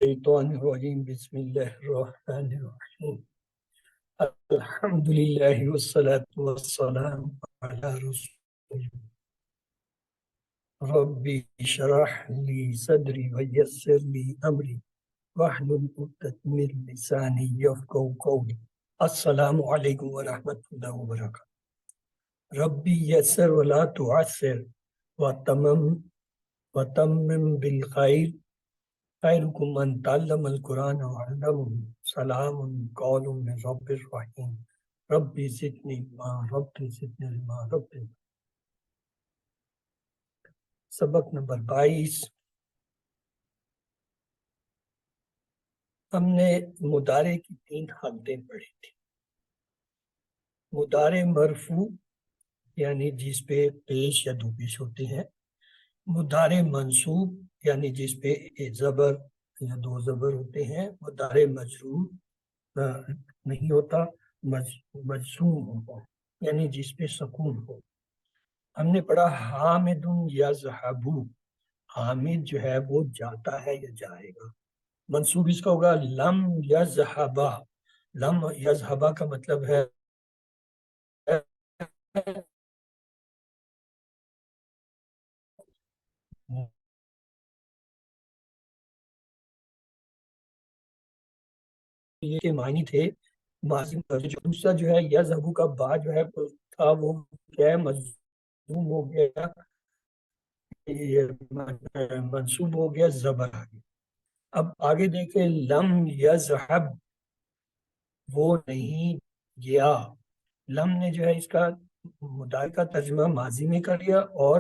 الشيطان الرجيم بسم الله الرحمن الرحيم الحمد لله والصلاة والسلام على رسول الله ربي اشرح لي صدري ويسر لي أمري واحلل عقدة من لساني يفقهوا قولي السلام عليكم ورحمة الله وبركاته ربي يسر ولا تعسر وتمم بالخير خيركم من تعلم القرآن وعلمه سلام قول من رب الرحيم ربي زدني ما ربي زدني ما ربي سبق نمبر 22 ہم نے مضارع کی 3 حالتیں پڑھی تھی. مضارع مرفوع یعنی جس پہ پیش یا دو پیش ہوتے ہیں، مضارع منصوب یعنی جس پہ ایک زبر یا دو زبر ہوتے ہیں، مضارع مجرور نہیں ہوتا، مجزوم ہوتا یعنی جس پہ سکون ہو. ہم نے پڑھا حامد یذهبو، حامد جو ہے وہ جاتا ہے یا جائے گا. منصوب اس کا ہوگا لم یذهبا. لم یذهبا کا مطلب ہے یہ کے معنی تھے ماضی میں. دوسرا جو ہے یذهبو کا با جو ہے تھا وہ کیا ہے، مجزوم ہو گیا، منصوب ہو گیا، زبر آ گیا. اب آگے دیکھیں لم یذهب، وہ نہیں گیا. لم نے جو ہے اس کا مضارع کا ترجمہ ماضی میں کر لیا اور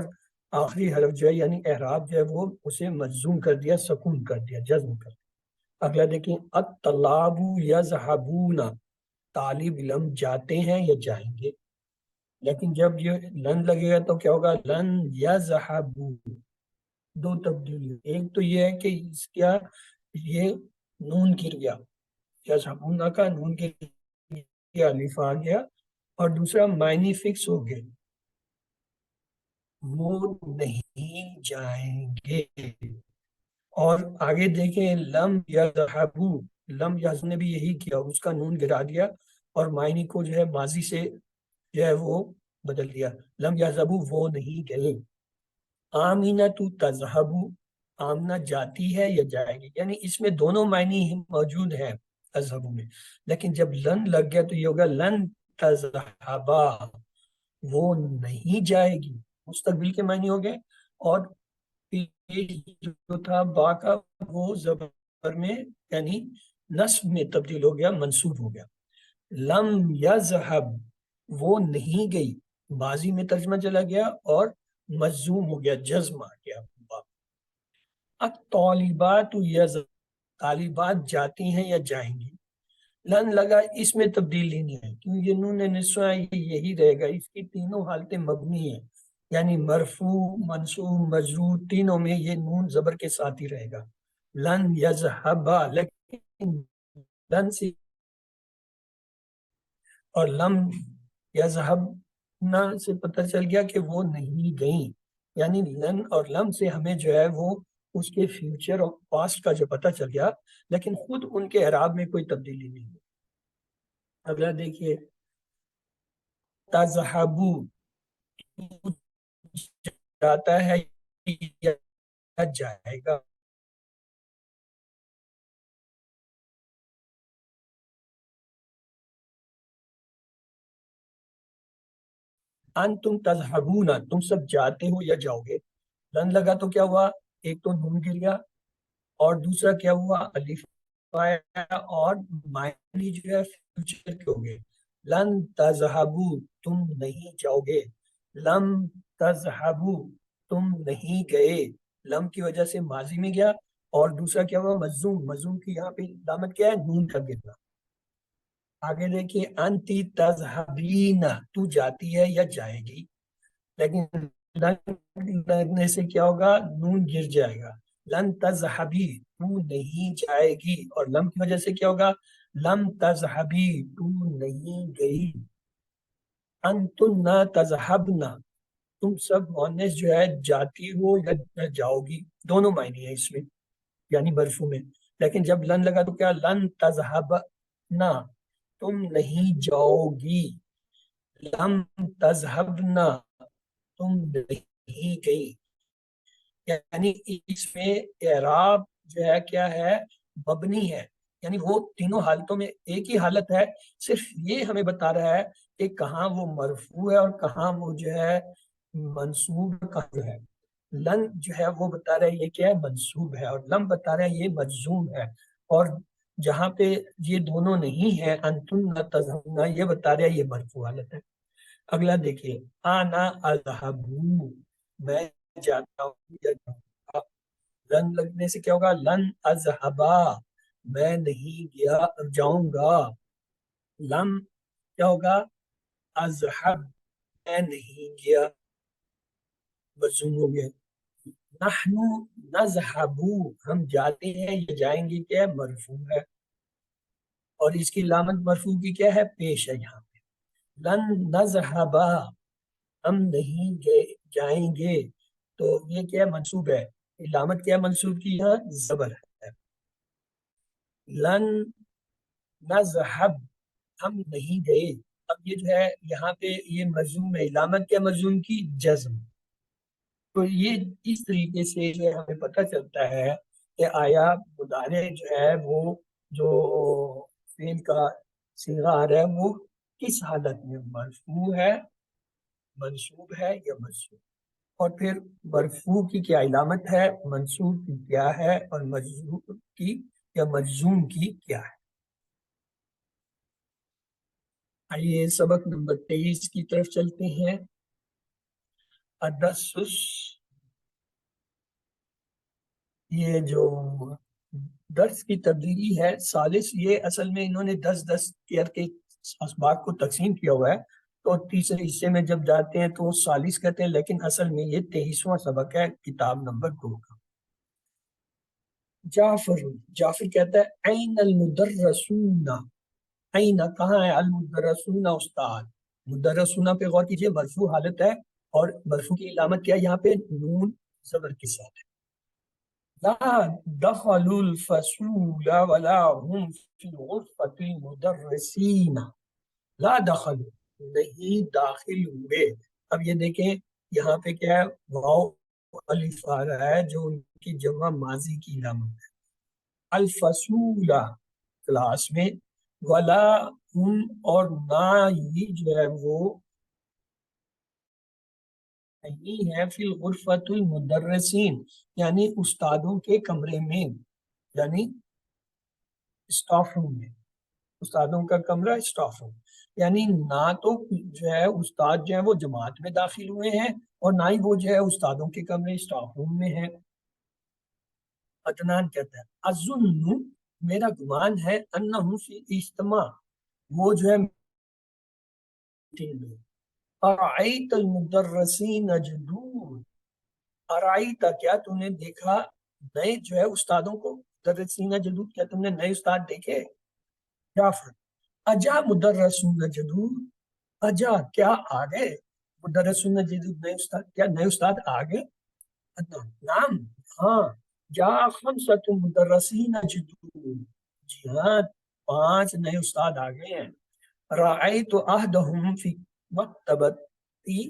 آخری حرف جو ہے یعنی اعراب جو ہے وہ اسے مجزوم کر دیا، سکون کر دیا، جزم کر دیا. اگلا دیکھیں الطلاب یذهبون، طالب علم جاتے ہیں یا جائیں گے. لیکن جب یہ لن لگے گا تو کیا ہوگا، لن یذهبوا. دو تبدیلی، ایک تو یہ ہے کہ اس کا یہ نون گر گیا، یذهبون کا نون گر گیا، الف آ گیا، اور دوسرا معنی فکس ہو گئے، وہ نہیں جائیں گے. اور آگے دیکھیں لم یذهبوا، لم یذ نے بھی یہی کیا، اس کا نون گرا دیا اور معنی کو جو ہے ماضی سے جو ہے وہ بدل دیا. لم یذهبوا، وہ نہیں گئے. آمینہ تو تذہب، آمنہ جاتی ہے یا جائے گی، یعنی اس میں دونوں معنی موجود ہیں تذہب میں. لیکن جب لن لگ گیا تو یہ ہوگا لن تذہبا، وہ نہیں جائے گی. مستقبل کے معنی ہو گئے، اور جو تھا با کا وہ زبر میں یعنی نصب میں تبدیل ہو گیا، منصوب ہو گیا. لم یذہب، وہ نہیں گئی، ماضی میں ترجمہ چلا گیا اور مجزوم ہو گیا، جزم آ گیا. الطالبات طالبات جاتی ہیں یا جائیں گی. لن لگا، اس میں تبدیلی نہیں ہے کیونکہ یہ نون نسوہ یہی رہے گا. اس کی تینوں حالتیں مبنی ہیں، یعنی مرفوع، منصوب، مجرور، تینوں میں یہ نون زبر کے ساتھ ہی رہے گا. لن یذهبا، لیکن لن سے اور لم یذهبنا سے پتہ چل گیا کہ وہ نہیں گئیں، یعنی لن اور لم سے ہمیں جو ہے وہ اس کے فیوچر اور پاسٹ کا جو پتہ چل گیا، لیکن خود ان کے اعراب میں کوئی تبدیلی نہیں ہے. اگلا دیکھیے تذہبو، جاتا ہے یا جائے گا. انتم تذہبون، تم سب جاتے ہو یا جاؤ گے. لن لگا تو کیا ہوا، ایک تو نون گر گیا اور دوسرا کیا ہوا، الف آیا اور معنی جو ہے فیوچر کے ہو گئے. لن تذہبو، تم نہیں جاؤ گے. لم تذہبو، تم نہیں گئے. لم کی وجہ سے ماضی میں گیا، اور دوسرا کیا ہوا، مجزوم. مجزوم کی یہاں پہ علامت کیا ہے، نون کا گرنا. آگے دیکھیے انتی تذہبین، تو جاتی ہے یا جائے گی. لیکن لگنے سے کیا ہوگا، نون گر جائے گا. لن تذہبی، تو نہیں جائے گی، اور لم کی وجہ سے کیا ہوگا، لم تذہبی، تو نہیں گئی. انتن تذہبنا، تم سب مؤنث جو ہے جاتی ہو یا جاؤ گی. دونوں معنی ہیں اس میں، یعنی مرفوع میں. لیکن جب لن لگا تو کیا لن تذهب نہ تم نہیں جاؤ گی، لم تذهب نہ تم نہیں گئی، یعنی اس میں اعراب جو ہے کیا ہے مبنی ہے، یعنی وہ تینوں حالتوں میں ایک ہی حالت ہے، صرف یہ ہمیں بتا رہا ہے کہ کہاں وہ مرفوع ہے اور کہاں وہ جو ہے منصوب کہاں جو ہے۔ لن جو ہے وہ بتا رہا ہے یہ کیا ہے منصوب ہے، اور لم بتا رہا ہے یہ مجزوم ہے، اور جہاں پہ یہ دونوں نہیں ہے انتم نہ تذہبنا یہ بتا رہا ہے یہ مرفوع حالت ہے۔ اگلا دیکھیے آنا اذهبو میں جاتا ہوں یا جاؤں گا، لن لگنے سے کیا ہوگا لن اذهبا میں نہیں گیا جاؤں گا، لم کیا ہوگا اذهب میں نہیں گیا، مجزوم ہو گیا۔ نحن نذهب ہم جاتے ہیں یا جائیں گے کیا ہے مرفوع ہے، اور اس کی علامت مرفوع کی کیا ہے پیش ہے یہاں پہ، لن نذهب ہم نہیں جائیں گے، تو یہ کیا ہے منصوب ہے، علامت کیا ہے منصوب کی یہاں زبر ہے، لن نذهب ہم نہیں گئے، اب یہ جو ہے یہاں پہ یہ مجزوم ہے، علامت کیا مجزوم کی جزم، تو یہ اس طریقے سے جو ہے ہمیں پتہ چلتا ہے کہ آیا مضارع جو ہے وہ جو فعل کا صیغہ آ رہا ہے وہ کس حالت میں مرفوع ہے منصوب ہے یا مجزوم، اور پھر مرفوع کی کیا علامت ہے، منصوب کی کیا ہے، اور مجزوم کی یا مجزوم کی کیا ہے۔ آئیے سبق نمبر 23 کی طرف چلتے ہیں۔ الدرس یہ جو درس کی تبدیلی ہے ثالث، یہ اصل میں انہوں نے 10 کر کے اسباق کو تقسیم کیا ہوا ہے، تو تیسرے حصے میں جب جاتے ہیں تو وہ ثالث کہتے ہیں، لیکن اصل میں یہ 23واں سبق ہے کتاب نمبر 2 کا۔ جعفر کہتا ہے این المدرسون، این کہاں ہے، المدرسون استاد، مدرسون پہ غور کیجئے مرفوع حالت ہے، اور مرفوع کی علامت کیا ہے یہاں پہ نون زبر کے ساتھ ہے۔ لا دخلوا الفصول ولا هم في غرفة المدرسين، لا دخلوا نہیں داخل ہوئے، اب یہ دیکھیں یہاں پہ کیا ہے واو الف آ رہا ہے جو ان کی جمع ماضی کی علامت ہے، الفصول کلاس میں، ولا ہم اور نہ ہی جو ہے وہ نہیں ہے فی الغرفۃ المدرسین یعنی استادوں کے کمرے میں، یعنی اسٹاف روم میں، استادوں کا کمرہ اسٹاف روم، یعنی نہ تو جو ہے استاد جو ہے وہ جماعت میں داخل ہوئے ہیں، اور نہ ہی وہ جو ہے استادوں کے کمرے اسٹاف روم میں ہیں۔ عدنان کہتا ہے اظن میرا گمان ہے انہم فی اجتماع وہ جو ہے میٹنگ میں، ارأیت المدرسین جدود، ارأیت کیا تم نے دیکھا نئے جو ہے استادوں کو، مدرسین جدود کیا تم نے نئے استاد دیکھے، جعفر اجا مدرسون جدود، اجا کیا آ گئے مدرسون جدود نئے استاد، کیا نئے استاد آ گئے، نعم ہاں، جا خمسۃ مدرسین جدود جی ہاں 5 نئے استاد آ گئے ہیں، رأیت احدهم فی مکتبتی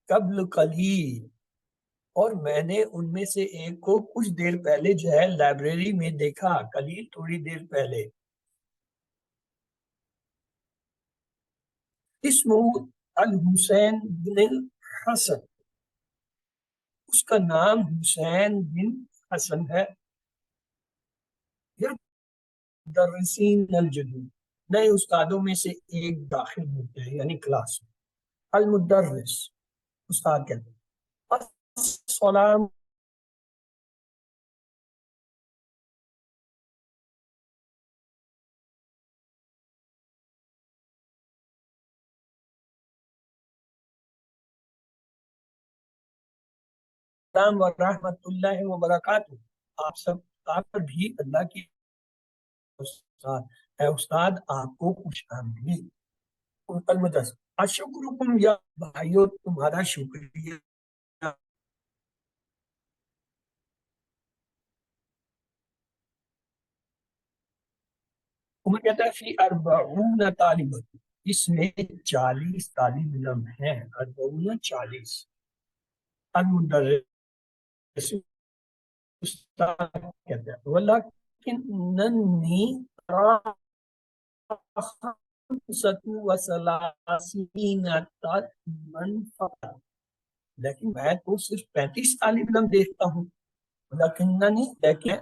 قبل قلیل، اور میں نے ان میں سے ایک کو کچھ دیر پہلے جو ہے لائبریری میں دیکھا، قلیل تھوڑی دیر پہلے۔ اسمہ الحسین بن الحسن، اس کا نام حسین بن حسن ہے، مدرسین الجدود نئے استادوں میں سے ایک داخل ہوتے ہیں یعنی کلاس میں، المدرس استاد کہتے ہیں، السلام ورحمۃ اللہ وبرکاتہ، آپ سب آپ پر بھی اللہ کی استاد، اے استاد آپ کو خوش آمدید۔ المدرس اشکرکم یا بھائیو تمہارا شکریہ، عمر کہتا ہے فی اربعون طالب، اس میں 40 طالب علم ہیں، اربعون 40، المدرس استاد کہتے ہیں، ولکننی خمسۃ وثلاثین طالبا فقط، لیکن میں تو صرف 35 طالب علم دیکھتا ہوں، لیکننی لیکن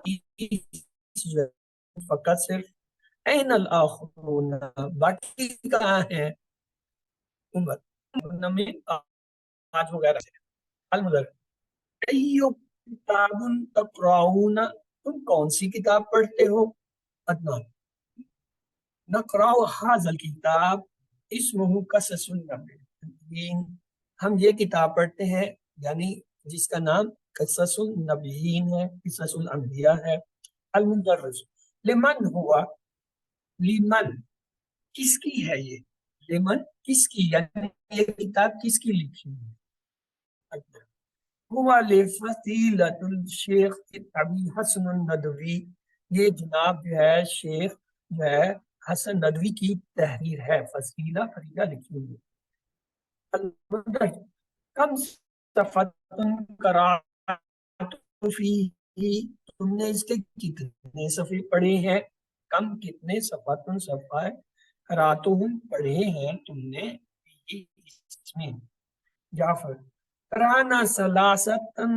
فقط صرف، این الاخرون باقی کہاں ہیں، عمر میں آج وغیرہ سے، المدرس ایو کتاب تقرؤون، تم کون سی کتاب پڑھتے ہو، عدنان نقرأ هذا الکتاب اسمہ قصص النبیین، ہم یہ کتاب پڑھتے ہیں یعنی جس کا نام قصص النبیین ہے، قصص الانبیاء ہے، المدرس لمن ہوا، لمن کس کی ہے یہ، لمن کس کی، یعنی یہ کتاب کس کی لکھی ہے، ہوا لفضیلۃ الشیخ ابی حسن الندوی، یہ جناب جو ہے شیخ جو ہے حسن ندوی کی تحریر ہے، فضیلہ فریدہ لکھی ہوئی ہے، کم صفحۃ قرأت فیہ، تم نے اس کے کتنے صفحے پڑھے ہیں، کم کتنے صفحہ قرأتہم پڑھے ہیں تم نے اس میں، جعفر قرآنا سلاستن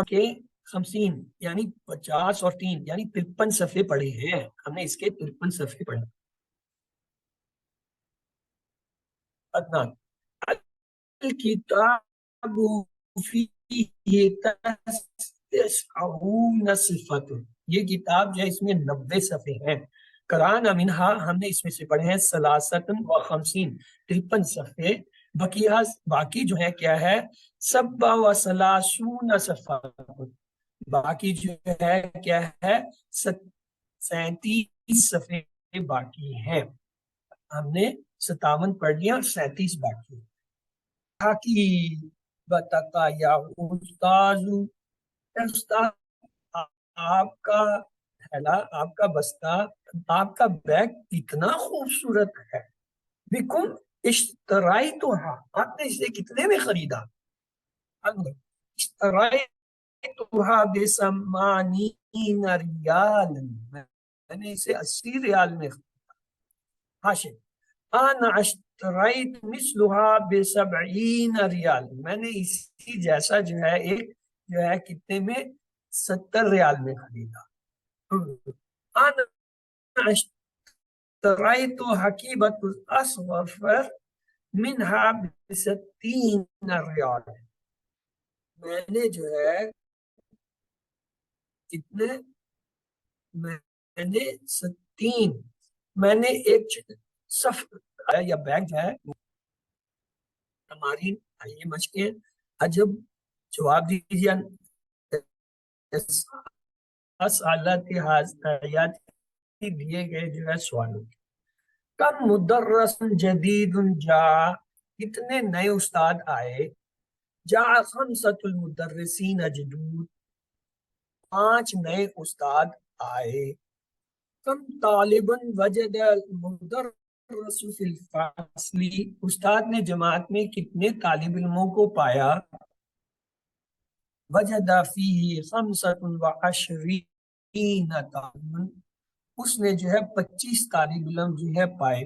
کے 50 یعنی 50 اور 3 یعنی 53 صفحے پڑھے ہیں، ہم نے اس کے 53 صفحے پڑھے، عدنان الکتاب فیہ تسعون صفۃ، یہ کتاب جو ہے اس میں 90 صفحے ہیں، قرآن منہا ہم نے اس میں سے پڑھے ہیں سلاستن و 50 53 صفحے، بقیہ باقی جو ہے کیا ہے سبع و سلاسون صفحہ، باقی جو ہے کیا ہے 37 صفحے باقی ہیں، ہم نے 57 پڑھ لیا اور 37 باقی، حقی بتقا یا استاذ، استاد آپ کا تھیلا، آپ کا بستہ، آپ کا بیگ کتنا خوبصورت ہے، بکم اشترائتها، آپ نے اسے کتنے میں خریدا، اشترائتها بثمانین ریال، میں نے اسے 80 ریال میں خریدا، حاشر انا اشتريت مثلها ب70 ریال، میں نے اسی جیسا جو ہے ایک جو ہے کتنے میں 70 ریال میں خریدا، انا اشتريت حقيبة الاصغر منها ب60 ریال، میں نے جو ہے کتنے، میں نے 60، میں نے ایک صف یا بیگ جو ہے تمارین، آئیے مشقیں عجب جواب دیجیے اسالت حاضریات دیے گئے جو ہے سوالوں، کم مدرس جدید جا، کتنے نئے استاد آئے، جا خمسۃ المدرسین جدود، 5 نئے استاد آئے، کم طالب وجد المدرس فی الفصل، استاد نے جماعت میں کتنے طالب علموں کو پایا، وجد فیہ 25 طالب، اس نے جو ہے 25 طالب علم جو ہے پائے،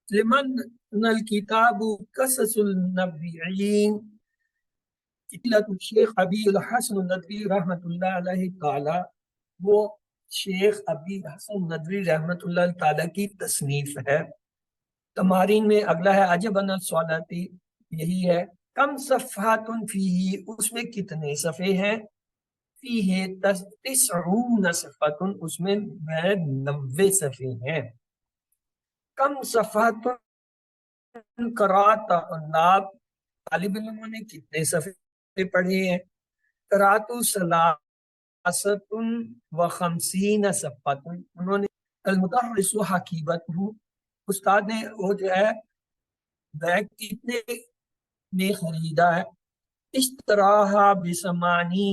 لمن الکتاب قصص النبیین، شیخ ابی الحسن ندوی رحمۃ اللہ علیہ تعالی، وہ شیخ ابی حسن ندوی رحمۃ اللہ تعالی کی تصنیف ہے، تمارین میں اگلا ہے عجب ان السوالاتی، یہی ہے، کم صفحات فیہ، اس میں کتنے صفحے ہیں، فیہ 90 صفحات، اس میں 90 صفحے ہیں، کم صفحات قرات الطلاب، طالب علموں نے کتنے صفحے پڑھے ہیں، قرات ثلاثۃ و 50 صفحۃ، انہوں نے، المدرس حقیبت، استاد نے وہ جو ہے بیگ کتنے میں خریدا ہے، اشتراها ب80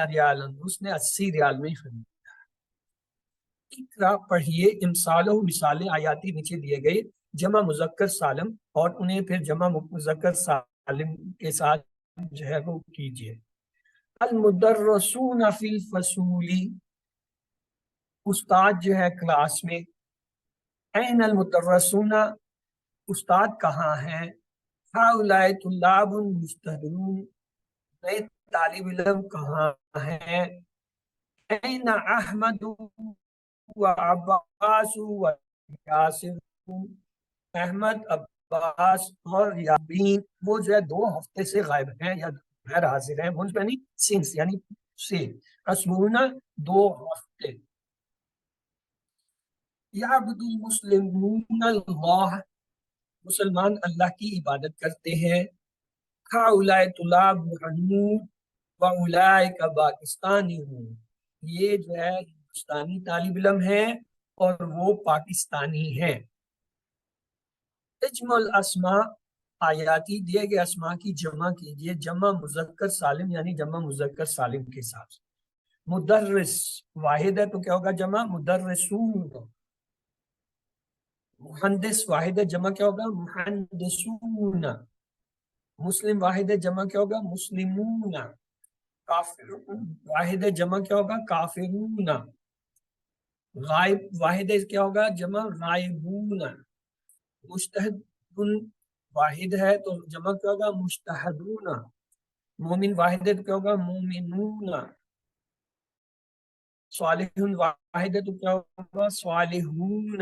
ریال، اس نے 80 ریال میں خریدا، اقرا پڑھیے، امثال و مثالیں آیاتی نیچے دیے گئے، جمع مذکر سالم، اور انہیں پھر جمع مذکر سالم کے ساتھ جو ہے وہ کیجیے۔ المدرسون فی الفصول، استاد جو ہے کلاس میں۔ این المدرسون، استاد کہاں ہیں؟ ہؤلاء طلاب مجتہدون، نئے طالب علم کہاں ہیں؟ این احمد و عباس و یاسر، احمد، عباس اور یابین وہ جو ہے 2 ہفتے سے غائب ہیں یا غیر حاضر ہیں، منذ یعنی سنس یعنی سے، اسبونا 2 ہفتے۔ یعبد المسلمون اللہ، مسلمان اللہ کی عبادت کرتے ہیں۔ ہؤلاء طلاب محمود و اولئک پاکستانی ہوں، یہ جو ہے ہندوستانی طالب علم ہیں اور وہ پاکستانی ہیں۔ اجمع الاسماء، آیاتی دیے گئے اسماء کی جمع کیجئے، جمع مذکر سالم یعنی جمع مذکر سالم کے ساتھ۔ مدرس واحد ہے تو کیا ہوگا جمع؟ مدرسون۔ مہندس واحد ہے، جمع کیا ہوگا؟ مہندسون۔ مسلم واحد ہے، جمع کیا ہوگا؟ مسلمون۔ کافر واحد ہے، جمع کیا ہوگا؟ کافرون۔ غائب واحد ہے، کیا ہوگا؟ جمع غائبون۔ مجتہد واحد ہے تو جمع کیا ہوگا؟ مجتہدون۔ مومن واحد ہے تو کیا ہوگا؟ مومنون۔ صالح واحد ہے تو کیا ہوگا؟ صالحون۔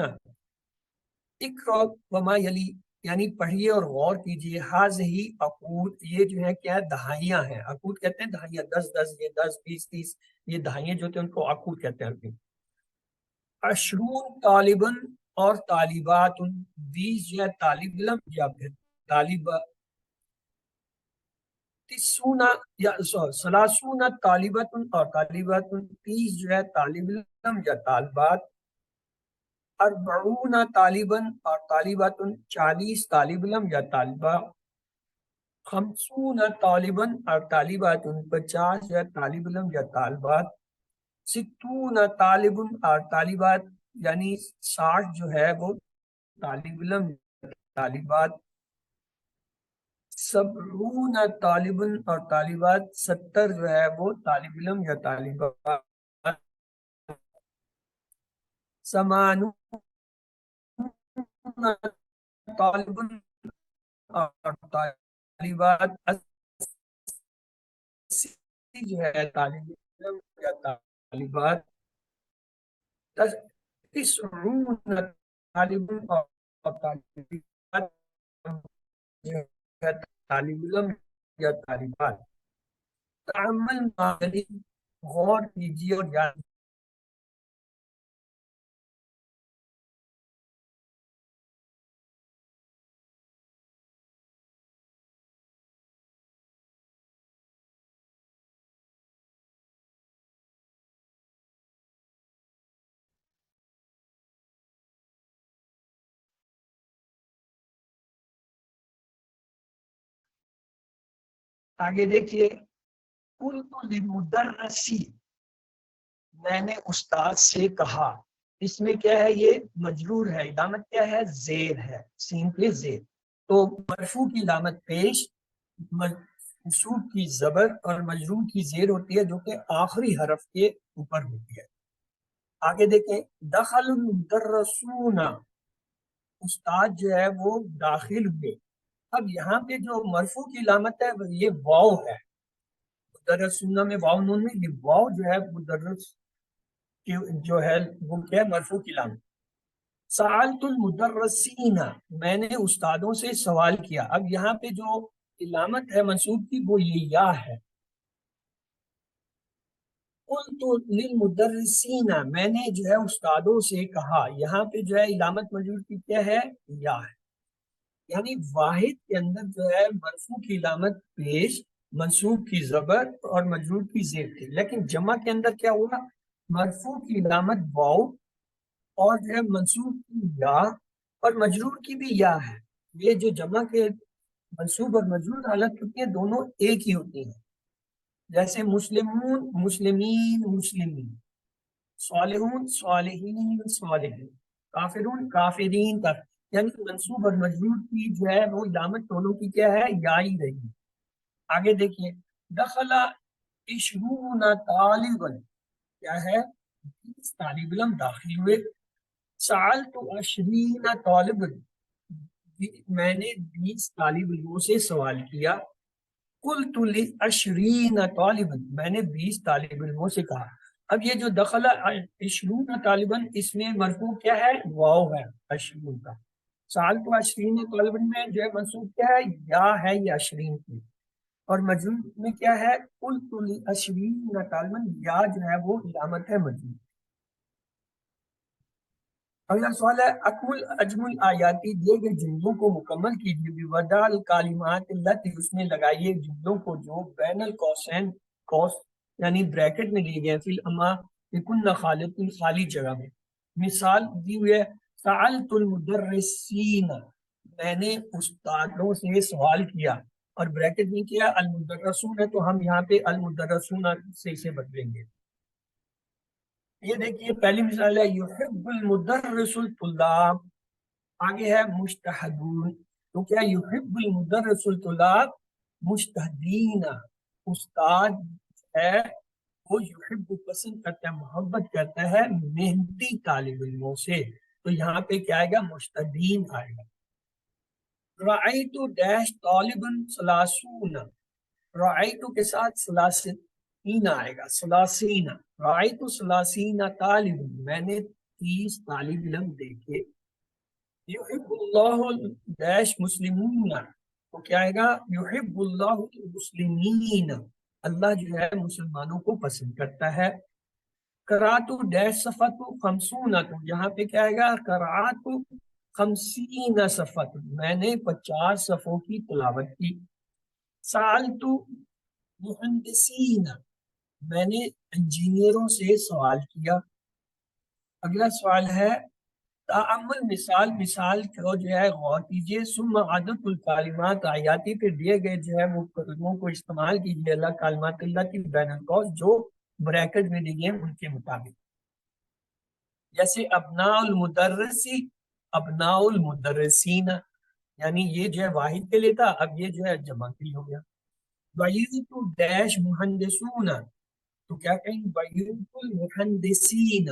اقرأ وما یلی، یعنی پڑھیے اور غور کیجیے، ہذہ عقود، یہ جو ہے کیا ہے؟ دہائیاں ہیں۔ عقود کہتے ہیں دہائیاں، 10 یہ 10 20 30، یہ دہائیاں جو ہوتے ہیں ان کو عقود کہتے ہیں۔ عشرون طالباً، اور طالبات، 20 جو ہے طالب علم یا پھر طالبہ۔ تسعون یا ثلاثون طالبات اور طالبات، 30 جو ہے طالب علم یا طالبات۔ اربعون طالباً اور طالبات، 40 طالب علم یا طالبہ۔ خمسون طالباً اور طالبات، 50 جو ہے طالب علم یا طالبات۔ ستون طالب اور طالبات، یعنی 60 جو ہے وہ طالب علم طالبات۔ سبعون طالب اور طالبات، 70 جو ہے وہ طالب علم یا طالبات۔ ثمانون طالب اور طالبات، 80 جو ہے طالب علم یا طالبات۔ تسعون طالب اور طالبات، جو ہے طالب علم یا طالبات۔ تعمل معلی، غور کیجیے اور یاد۔ آگے دیکھیے، قلت للمدرسی، میں نے استاد سے کہا، اس میں کیا ہے؟ یہ مجرور ہے، علامت کیا ہے؟ زیر ہے، سین پہ زیر۔ تو مرفوع کی علامت پیش، منصوب کی زبر اور مجرور کی زیر ہوتی ہے جو کہ آخری حرف کے اوپر ہوتی ہے۔ آگے دیکھیں، دخل المدرسون، استاد جو ہے وہ داخل ہوئے۔ اب یہاں پہ جو مرفوع کی علامت ہے یہ واو ہے، مدرسون میں واو نون میں، یہ واو جو ہے مدرس کی جو ہے وہ کیا ہے؟ مرفوع کی علامت۔ سألت المدرسین، میں نے استادوں سے سوال کیا۔ اب یہاں پہ جو علامت ہے منصوب کی وہ یہ یا ہے۔ قلت للمدرسین، میں نے جو ہے استادوں سے کہا، یہاں پہ جو ہے علامت مجرور کی کیا ہے؟ یا ہے، یعنی واحد کے اندر جو ہے مرفوع کی علامت پیش، منصوب کی زبر اور مجرور کی زیر تھی، لیکن جمع کے اندر کیا ہوا؟ مرفوع کی علامت واو اور جو ہے منصوب کی یا اور مجرور کی بھی یا ہے۔ یہ جو جمع کے منصوب اور مجرور حالت ہوتی ہے دونوں ایک ہی ہوتی ہیں، جیسے مسلمون، مسلمین، مسلمین۔ صالحون صالحین صالحین، کافرون کافرین تک، یعنی منصوب اور مجرور کی جو ہے وہ علامت دونوں کی کیا ہے؟ یا ہی رہی۔ آگے دیکھیے، دخل عشرون طالبا، کیا ہے؟ 20 طالب علم داخل ہوئے۔ سألت 20 طالبا، میں نے 20 طالب علموں سے سوال کیا۔ قلت ل20 طالبا، میں نے 20 طالب علموں سے کہا۔ اب یہ جو دخل 20 طالبا، اس میں مرفوع کیا ہے؟ واو ہے 20 کا۔ سألت 20 طالبا میں جو ہے منصوب کیا ہے؟ یا ہے، یا 20 کی، اور مجرور میں کیا ہے؟ قلت ل20 طالبا، یا جو ہے وہ علامت ہے مجرور۔ اگلا سوال ہے، اکمل اجمل آیاتی، دیے گئے جملوں کو مکمل کیجیے، بودع الکلمات التی، اس میں لگائیے جملوں کو جو بین القوسین، قوس یعنی بریکٹ میں لیے گئے، فی الاما لکن خالق، خالی جگہ میں۔ مثال دی ہوئی ہے، سألت المدرسین، میں نے استادوں سے سوال کیا، اور بریکٹ میں کیا؟ المدرسون ہے، تو ہم یہاں پہ المدرسون سے اسے بدلیں گے۔ یہ دیکھیے پہلی مثال ہے، یحب المدرس الطلاب، آگے ہے مجتہدون، تو کیا یحب المدرس الطلاب مجتہدین، استاد ہے وہ یحب پسند کرتا ہے، محبت کرتا ہے محنتی طالب علموں سے، تو یہاں پہ کیا آئے گا؟ مجتہدین آئے گا۔ رأیت ڈیش طالبا ثلاثون، رأیت کے ساتھ ثلاثین آئے گا، ثلاثین، رأیت ثلاثین طالب، میں نے 30 طالب علم دیکھے۔ یحب اللہ ڈیش مسلمون، تو کیا آئے گا؟ یحب اللہ المسلمین، اللہ جو ہے مسلمانوں کو پسند کرتا ہے۔ قرأت ڈیش صفحۃ خمسون، تو یہاں پہ کیا آئے گا؟ قرأت 50 صفحۃ، میں نے 50 صفحوں کی تلاوت کی۔ سألت مہندسین، میں نے انجینئروں سے سوال کیا۔ اگلا سوال ہے، تعمل مثال، مثال کو جو ہے غور کیجیے، ثم عدد الکلمات آیاتی، پہ دیے گئے جو ہے وہ کلموں کو استعمال کیجیے، اللہ کلمات اللہ کی بین القوس جو بریکٹ میں دیے گئے ان کے مطابق۔ جیسے ابناء المدرسی، ابناء المدرسین، یعنی یہ جو ہے واحد کے لیے تھا، اب یہ جو ہے جمع کے لیے ہو گیا۔ بیوت ڈیش مہندسون، تو کیا کہیں؟ بیوت المہندسین،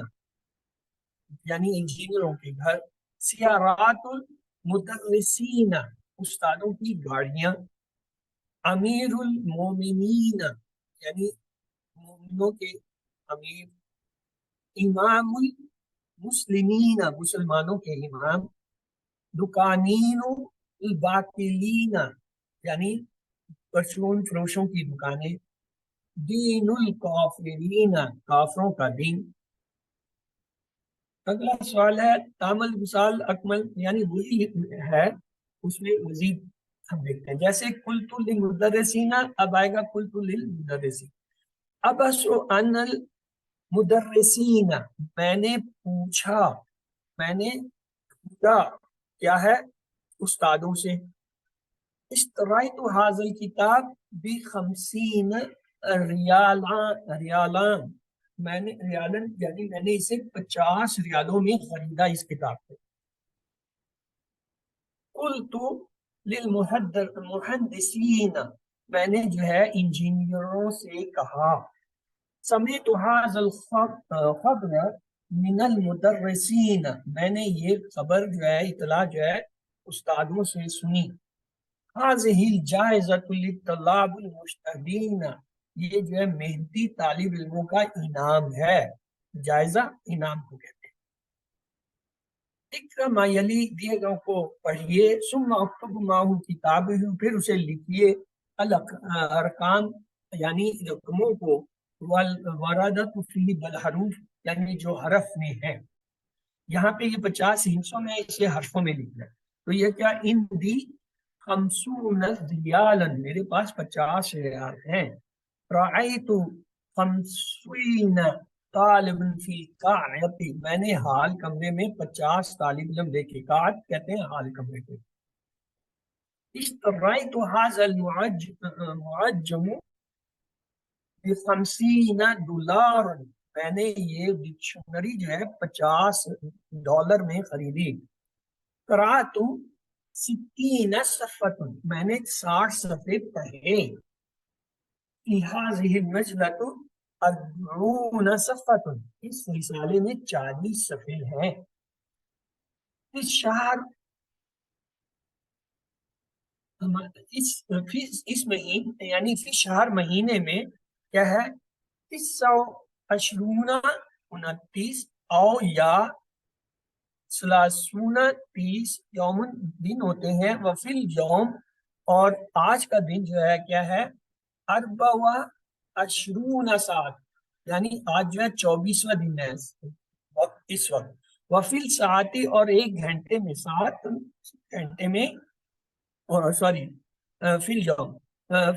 یعنی انجینئروں کے گھر۔ سیارات المدرسین، استادوں کی گاڑیاں۔ امیر المومنین، یعنی مومنوں کے امیر۔ امام المسلمین، مسلمانوں کے امام۔ دکانین الباطلین، یعنی پرچون فروشوں کی دکانیں۔ دین الکافرین، کافروں کا دین۔ اگلا سوال ہے، تعمل مثال اکمل، یعنی وہی ہے، اس میں مزید ہم دیکھتے ہیں، جیسے قلت للمدرسین، اب آئے گا قلت للمدرسین۔ ابس ان المدرسین، میں نے پوچھا، میں نے پوچھا کیا ہے؟ استادوں سے۔ اشتريت هذا الكتاب ب50 ریالان، میں نے ریالن یعنی میں نے اسے 50 ریالوں میں خریدا اس کتاب کو۔ قلت للمحدثین، میں نے جو ہے انجینئروں سے کہا۔ سمعت هذا الخبر من المدرسین، میں نے یہ خبر جو ہے، اطلاع جو ہے استادوں سے سنی۔ هذه الجائزة للطلاب المجتهدین، یہ جو ہے محنتی طالب علموں کا انعام ہے، جائزہ انعام کو کہتے ہیں۔ اقرأ ما یلی، دیے گئے کو پڑھیے، ثم اکتب معه کتابہ، پھر اسے لکھیے، الارقام یعنی رقموں کو، والوردۃ فی بالحروف، یعنی جو حرف میں ہے۔ یہاں پہ یہ 50 ہندسوں میں، اسے حرفوں میں لکھنا ہے، تو یہ کیا؟ ان دی 50 ریالا، میرے پاس 50 ریال ہیں۔ رأیت 50 طالب فی القاعۃ، میں نے حال کمرے میں 50 طالب علم دیکھے، قاعت کہتے ہیں حال کمرے کو۔ اشتریت هذا المعجم ب50 دولار، میں نے یہ ڈکشنری جو ہے $50 میں خریدی. قرأت 60 صفحة، میں نے 60 صفحے پڑھے. فی هذه المجلة 40 صفحة، اس رسالے میں 40 صفحے ہیں. اس شہر اس مہینے یعنی فی شہر مہینے میں کیا ہے 29 29 او یا 30 یومن دن ہوتے ہیں. وفی اليوم اور آج کا دن جو ہے کیا ہے 24 ساعت، یعنی آج جو ہے 24واں دن ہے اس وقت. وفی الساعتی اور ایک گھنٹے میں 7 گھنٹے میں سوری فی اليوم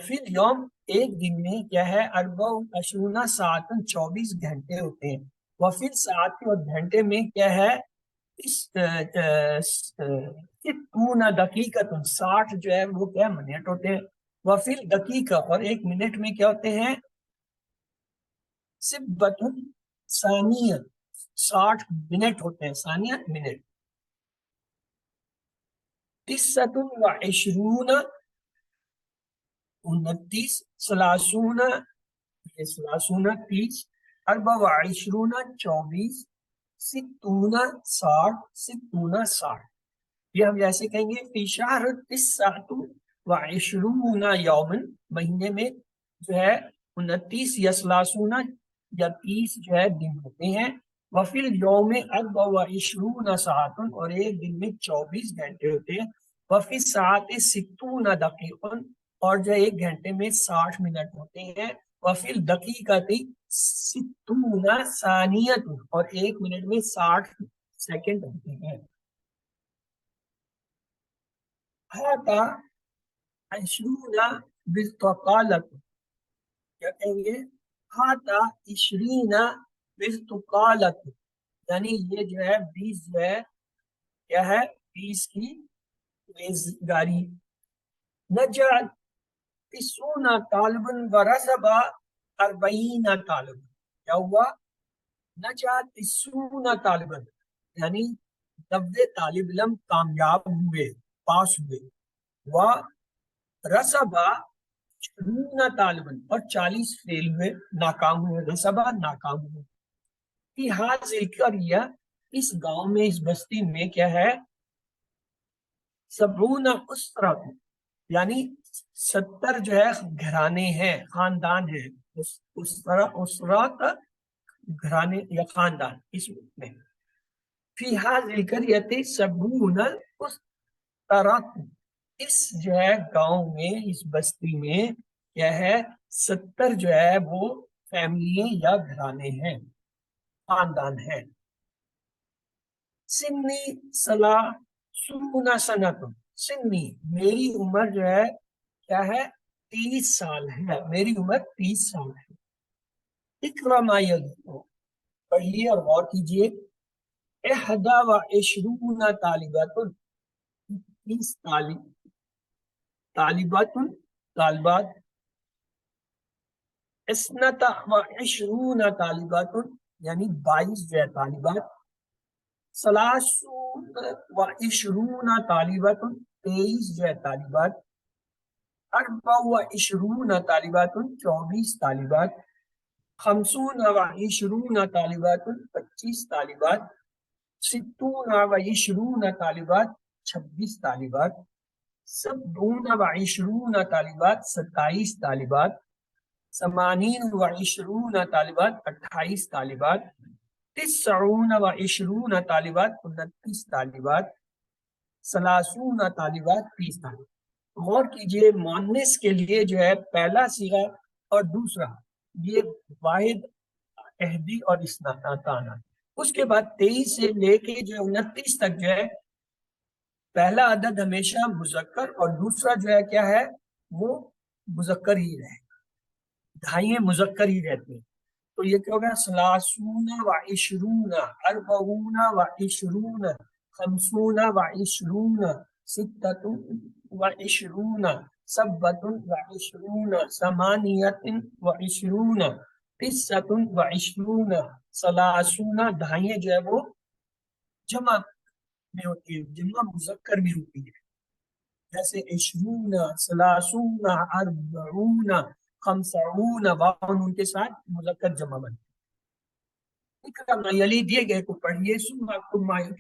فی اليوم ایک دن میں کیا ہے 24 ساعت 24 گھنٹے ہوتے ہیں. وفی الساعتی اور گھنٹے میں کیا ہے 60 دقیقت 60 جو ہے وہ کیا منٹ ہوتے ہیں. وفی الدقیقہ اور ایک منٹ میں کیا ہوتے ہیں 60 ثانیہ 60 منٹ ہوتے ہیں. ثانیہ منٹ. 29 29 30 30 24 24 60 60 60. یہ ہم جیسے کہیں گے فی شہر 29 یومن، مہینے میں جو ہے 29 یا 30 یا 30 جو ہے دن ہوتے ہیں. وفی اليوم 24 ساعت اور ایک دن میں 24 گھنٹے ہوتے ہیں. وفی ساعت 60 دقیقہ اور جو ایک گھنٹے میں 60 منٹ ہوتے ہیں. وفی الدقیقۃ 60 ثانیۃ اور ایک منٹ میں 60 سیکنڈ ہوتے ہیں. ہاتا 20 بالتقالت، کیا کہیں گے ہاتا 20 بالتقالت، یعنی یہ جو ہے 20 جو ہے کیا ہے 20 کی میزگاری. نجات 90 طالباً ورسبا 40 طالباً، کیا ہوا نجات 90 طالباً یعنی 90 طالب علم کامیاب ہوئے، پاس ہوئے. وہ رسبا 20 طالباً اور 40 فیل ہوئے، ناکام ہوئے. رسبا ناکام ہوئے. فی حاضر القریہ اس گاؤں میں اس بستی میں کیا ہے 70 اسرہ یعنی 70 جو ہے گھرانے ہیں، خاندان ہیں. اسرات گھرانے یا خاندان اس میں. فی حاضر القریہ 70 اسرہ، اس جو ہے گاؤں میں اس بستی میں کیا ہے 70 جو ہے وہ فیملی یا گھرانے ہیں، خاندان ہیں. سنی 30 سنت، سنی میری عمر جو ہے کیا ہے 30 سال ہے، میری عمر 30 سال ہے. اقرا ما یذکر، پڑھیے اور غور کیجیے. 21 طالبات، 30 طالبات طالبات. 22 طالبات یعنی 22 جو ہے طالبات. 23 طالبات 23 جو ہے طالبات. 24 طالبات 24 طالبات. 25 طالبات 25 طالبات. 26 طالبات 26 طالبات. 27 طالبات 27 طالبات. 28 طالبات 28 طالبات. 29 طالبات 29 طالبات. 30 طالبات 30 طالبات. غور کیجئے مؤنث کے لیے جو ہے پہلا صیغہ اور دوسرا یہ واحد احدی اور اثنتان. اس کے بعد 23 سے لے کے جو 29 تک جو ہے پہلا عدد ہمیشہ مذکر اور دوسرا جو ہے کیا ہے وہ مذکر ہی رہے، دھائیں مذکر ہی رہتے ہیں. تو یہ کیا ہوگا 30 و 20 40 و 20 50 و 20 ستة و 20 7 و 20 8 و 20 قصۃ و عشرون سلاسون، دہائیاں جو ہے وہ جمع میں ہوتی ہے، جمع مذکر میں ہوتی ہے، جیسے عشرون، سلاسون، اربعون، خمسون، واؤن ان کے ساتھ مذکر جمع بنتی ہے۔ یلی دیے گئے کو پڑھیے،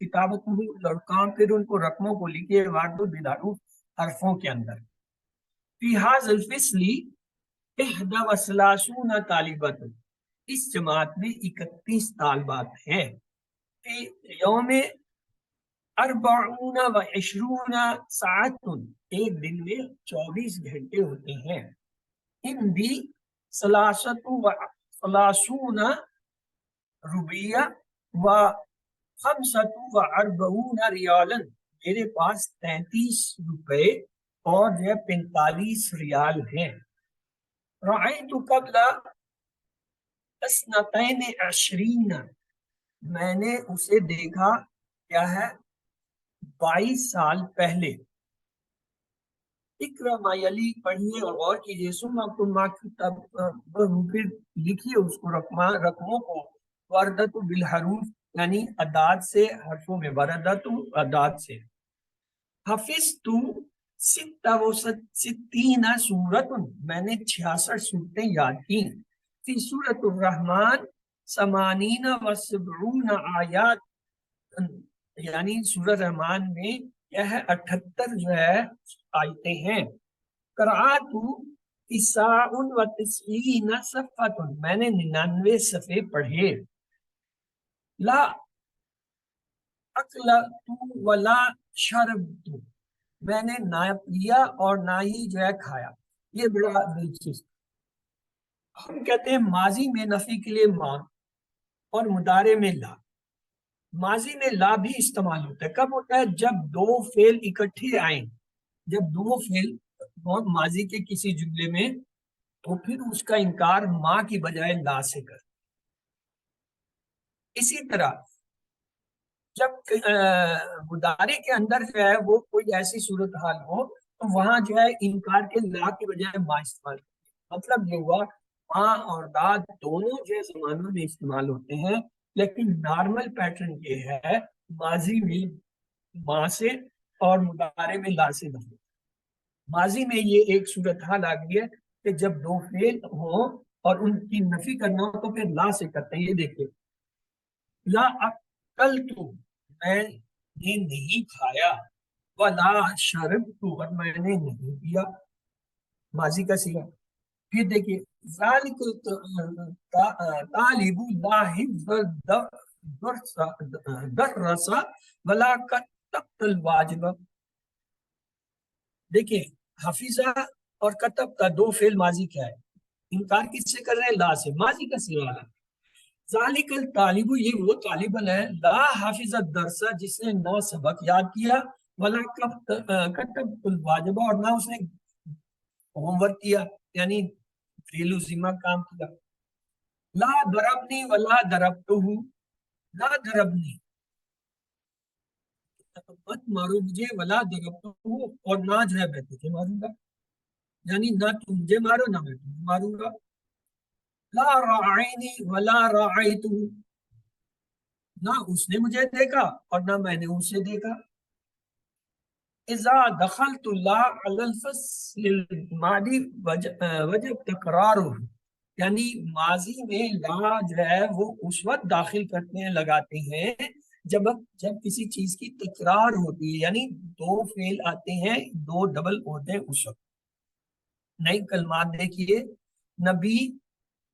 کتابت لڑکام، پھر ان کو رقموں کو لکھیے، وارد بالحروف، حرفوں کے اندر۔ فی ھذا الفصل 31 طالبات، اس جماعت میں 31 طالبات ہیں۔ فی یوم 24 ساعت، ایک دن میں 24 گھنٹے ہوتے ہیں۔ ان بھی 33 روپیہ و 45 ریالا، میرے پاس 33 روپے اور جو ہے 45 ریال ہیں۔ رأیت قبل 22 میں نے اسے دیکھا، کیا ہے، 22 سال پہلے۔ اقرأ ما یلی، پڑھیے اور غور کیجیے، ثم اکتب ما کتبتہ، پھر لکھیے اس کو رقموں کو، وردت بالحروف، یعنی اعداد سے، حرفوں میں، وردت اعداد سے۔ حفظت 66 سورت، میں نے 66 صورتیں یاد کی۔ فی سورۃ الرحمن 78 آیات، یعنی سورۃ رحمان میں کیا ہے 78 جو ہے آیتیں ہیں۔ قرأت 99 صفحۃ، میں نے 99 صفحے پڑھے۔ لا اکلت ولا شربت، میں نے نہ پیا اور نہ ہی جو ہے کھایا۔ یہ بڑا دلچسپ، ہم کہتے ہیں ماضی میں نفی کے لیے ما اور مضارع میں لا۔ ماضی میں لا بھی استعمال ہوتا ہے، کب ہوتا ہے؟ جب دو فعل اکٹھے آئیں، جب دو فعل ماضی کے کسی جملے میں، تو پھر اس کا انکار ما کی بجائے لا سے کر۔ اسی طرح جب مضارع کے اندر جو ہے وہ کوئی ایسی صورتحال ہو تو وہاں جو ہے انکار کے لا کی بجائے ما استعمال کرتے ہیں۔ مطلب یہ ہوا ما اور لا دونوں جو ہے زمانوں میں استعمال ہوتے ہیں، لیکن نارمل پیٹرن یہ ہے ماضی میں ما سے اور مضارع میں لا سے نہیں۔ ماضی میں یہ ایک صورتحال آ گئی ہے کہ جب دو فعل ہوں اور ان کی نفی کرنا ہو تو پھر لا سے کرتے ہیں۔ یہ دیکھیں، لا اکلت، میں نے نہیں کھایا، ولا شربت، اور میں نے نہیں پیا، ماضی کا صیغہ۔ پھر دیکھیے، ذالک طالب لا حفظ درس ولا کتبت الواجب۔ دیکھیں، حفظہ اور کتب کا دو فعل ماضی کیا ہے؟ انکار کس سے کر رہے ہیں؟ لا سے، ماضی کا صیغہ ہے۔ ذالک الطالب، یہ وہ طالب ہے، لا حافظ الدرس، جس نے نہ سبق یاد کیا، ولا کتب الواجب، اور نہ اس نے ہوم ورک کیا، یعنی فعل ذمہ کام کیا۔ لا ضربنی ولا ضربتہ، لا ضربنی، مت مارو مجھے، ولا ضربتہ، اور نہ جو ہے میں تجھے ماروں گا، یعنی نہ تم مجھے مارو نہ میں تمہیں ماروں گا۔ لا رعینی ولا رعیتہ، نہ اس نے مجھے دیکھا اور نہ میں نے اسے دیکھا۔ اذا دخلت لا علی الفصل الماضی وجب تکرارہ، یعنی ماضی میں لا جو ہے وہ اس وقت داخل کرتے ہیں، لگاتے ہیں جب کسی چیز کی تکرار ہوتی ہے، یعنی دو فعل آتے ہیں، دو ڈبل ہوتے ہیں اس وقت۔ نئی کلمات دیکھیے، نبی،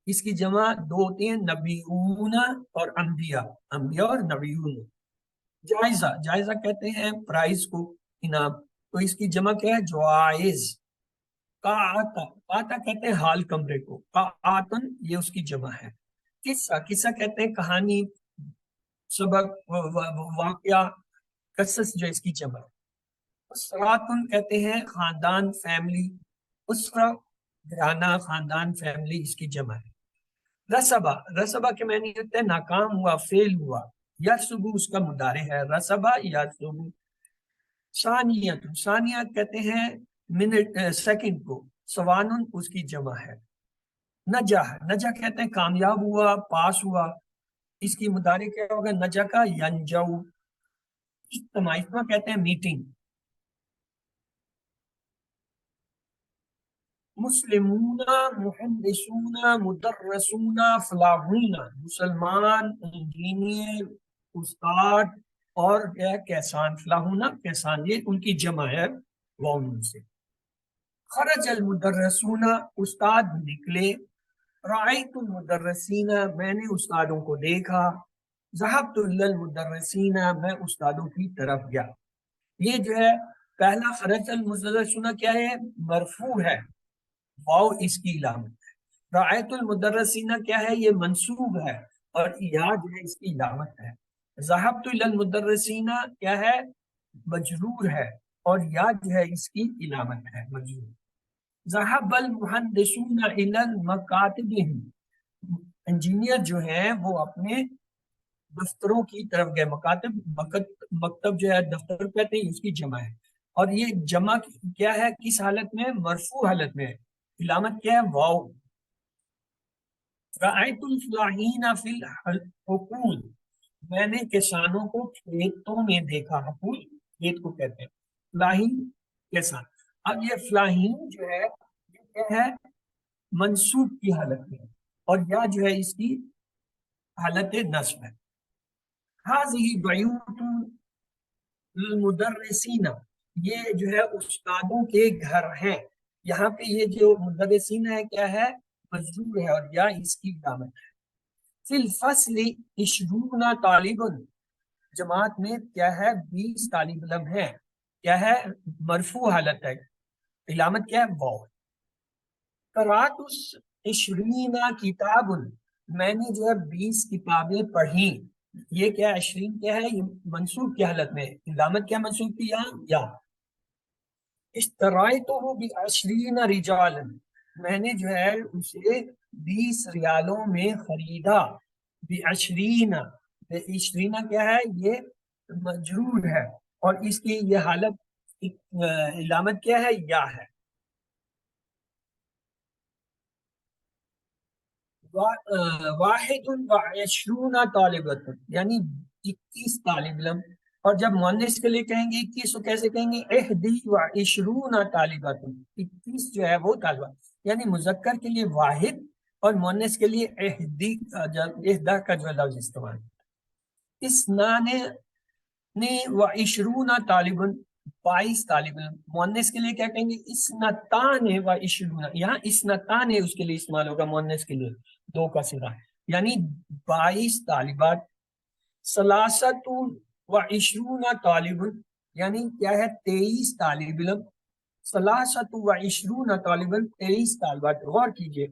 اس کی جمع دو ہوتی ہیں، نبیون اور انبیاء، انبیاء اور نبیون۔ جائزہ، جائزہ کہتے ہیں پرائز کو، انعام، تو اس کی جمع کیا ہے؟ جوائز۔ قاعتا، قاعتا کہتے ہیں حال کمرے کو، قاعتن یہ اس کی جمع ہے۔ قصہ، قصہ کہتے ہیں کہانی، سبق، واقعہ، قصص جو اس کی جمع ہے۔ اسراتن کہتے ہیں خاندان، فیملی، اسرہ گھرانہ، خاندان، فیملی، اس کی جمع ہے۔ رسبہ، رسبہ کے معنی ہوتے ہیں ناکام ہوا، فیل ہوا۔ یرسبو اس کا مضارع ہے، رسبہ یرسبو۔ ثانیت، ثانیت کہتے ہیں منٹ، سیکنڈ کو۔ سوانن اس کی جمع ہے۔ نجا، نجا کہتے ہیں کامیاب ہوا، پاس ہوا. اس کی مضارع کیا ہوگا؟ نجا کا ینجو. اجتماع، اجتماع کہتے ہیں میٹنگ. مسلمون، محدثون، مدرسون، فلاحون، مسلمان، انجینئر، استاد اور کیا کیسان. فلاحون کیسان، یہ ان کی جمع ہے واؤن سے. خرج المدرسون، استاد نکلے. رأیت المدرسین، میں نے استادوں کو دیکھا. ذهبت الی المدرسین، میں استادوں کی طرف گیا. یہ جو ہے پہلا خرج المدرسون کیا ہے؟ مرفوع ہے، واو اس کی علامت ہے. رأیت المدرسین کیا ہے؟ یہ منصوب ہے اور یا جو ہے اس کی علامت ہے. ذهبت الی المدرسین کیا ہے؟ مجرور ہے اور یا جو ہے اس کی علامت ہے، مجرور. ذهب المهندسون الى مکاتبهم، انجینئر جو ہیں وہ اپنے دفتروں کی طرف گئے. مکاتب، مکتب جو ہے دفتر کہتے ہیں، اس کی جمع ہے. اور یہ جمع کیا ہے؟ کس حالت میں؟ مرفوع حالت میں. علامت کیا ہے؟ واو. رأیت الفلاحین فی الحقول، میں نے کسانوں کو کھیتوں میں دیکھا. حقول کھیت کو کہتے ہیں، فلاحین کسان. اب یہ فلاحین جو ہے یہ کیا ہے؟ منصوب کی حالت میں اور یا جو ہے اس کی حالت نصب ہے. هذه بیوت المدرسین، یہ جو ہے استادوں کے گھر ہیں. یہاں پہ یہ جو مدرسین ہے کیا ہے؟ مجرور ہے اور یا اس کی علامت ہے. فی الفصل 20 طالب، جماعت میں کیا ہے؟ 20 طالب علم ہیں. کیا ہے؟ مرفوع حالت ہے، علامت کیا ہے؟ واو. قرأت 20 کتاب، میں نے جو ہے 20 کتابیں پڑھی. یہ کیا 20 کیا ہے؟ یہ منصوب کی حالت میں، علامت کیا منصوب کی؟ یا. اشتريته ب20 رجالا، میں نے جو ہے اسے 20 ریالوں میں خریدا. ب20، 20 کیا ہے؟ یہ مجرور ہے اور اس کی یہ حالت علامت کیا ہے؟ یا ہے. واحد و 20 طالبۃ، یعنی 21 طالب علم. اور جب مؤنث کے لیے کہیں گے 21 تو کیسے کہیں گے؟ احدی و 20 طالبۃ، 21 جو ہے وہ طالبات. یعنی مذکر کے لیے واحد اور مؤنث کے لیے احدی، احدا کا جو لفظ استعمال. اسنان و 20 طالب، 22 طالب علم. مؤنث کے لیے کیا کہیں گے؟ اسنتان و 20. یہاں اسنتان اس کے لیے استعمال ہوگا، مؤنث کے لیے دو کا صیغہ، یعنی 22 طالبات. ثلاثت و 20 طالب، یعنی کیا ہے؟ 23 طالب علم. ثلاثت و 20 طالب علم، 23 طالبات. غور کیجئے،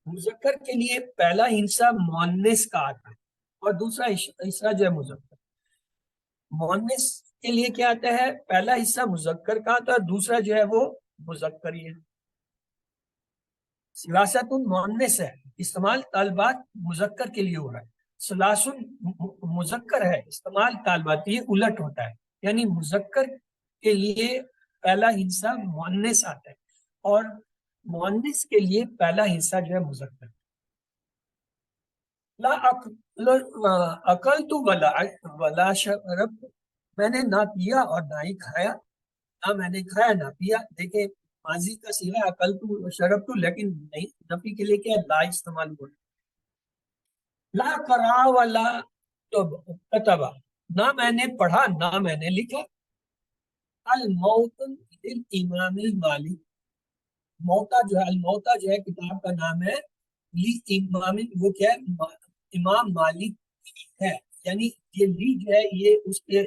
مذکر کے لیے پہلا حصہ مؤنث کا آتا ہے اور دوسرا حصہ جو ہے مذکر. مؤنث کے لیے کیا آتا ہے؟ پہلا حصہ مذکر کا آتا ہے، دوسرا جو ہے وہ مذکر ہی ہے. سلاست مؤنث ہے، استعمال طالبات مذکر کے لیے ہو رہا ہے. سلاسن مذکر ہے، استعمال طالبات یہ الٹ ہوتا ہے. یعنی مذکر کے لیے پہلا حصہ مؤنث آتا ہے اور مؤنث کے لیے پہلا حصہ جو ہے مذکر. لا عقل تو ولا شرب، میں نے نہ پیا اور نہ ہی کھایا. نہ میں نے کھایا نہ پیا. دیکھیں ماضی کا صیغہ عقل تو شرب تو، لیکن نہیں، نفی کے لیے کیا لا استعمال ہوا. لا کرا ولا کتبا، نہ میں نے پڑھا نہ میں نے لکھا. الموت للامام المالک، موتا جو ہے، الموتا جو ہے کتاب کا نام ہے. لی امام، وہ کیا ہے؟ امام مالک ہے. یعنی یہ لی جو ہے یہ اس کے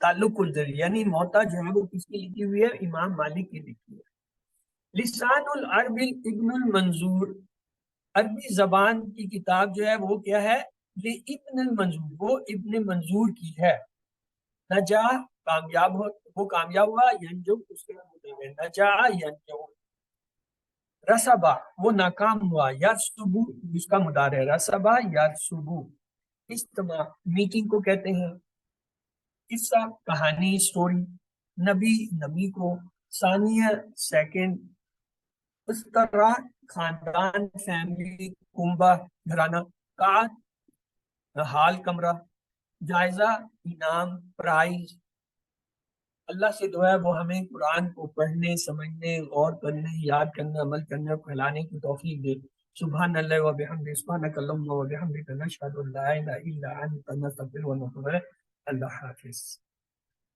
تعلق کو ذریعہ، یعنی موتا جو ہے وہ کس کی لکھی ہوئی ہے؟ امام مالک کی لکھی ہوئی ہے. لسان العرب ابن المنظور، عربی زبان کی کتاب جو ہے وہ کیا ہے؟ ابن المنظور، وہ ابن منظور کی ہے. نجا کامیاب ہو، وہ کامیاب ہوا. ینجو اس کے مطلب ہے نجا ینجو. رسبا وہ ناکام ہوا. یرسبو اس کا مضارع ہے، رسبا یرسبو. اجتماع میٹنگ کو کہتے ہیں. قصہ کہانی، سٹوری. نبی نبی کو. ثانیہ سیکنڈ. استرا خاندان، فیملی، کنبہ گھرانہ، کار حال کمرہ، جائزہ انعام پرائز۔ اللہ سے دعا ہے وہ ہمیں قرآن کو پڑھنے، سمجھنے، غور کرنے، یاد کرنے، عمل کرنے، پھیلانے کی توفیق دے۔ سبحان اللہ و بحمدہ، سبحانک اللہم و بحمدک، نشہد ان لا الہ الا انت، نستغفرک و نتوب الیک۔ اللہ حافظ۔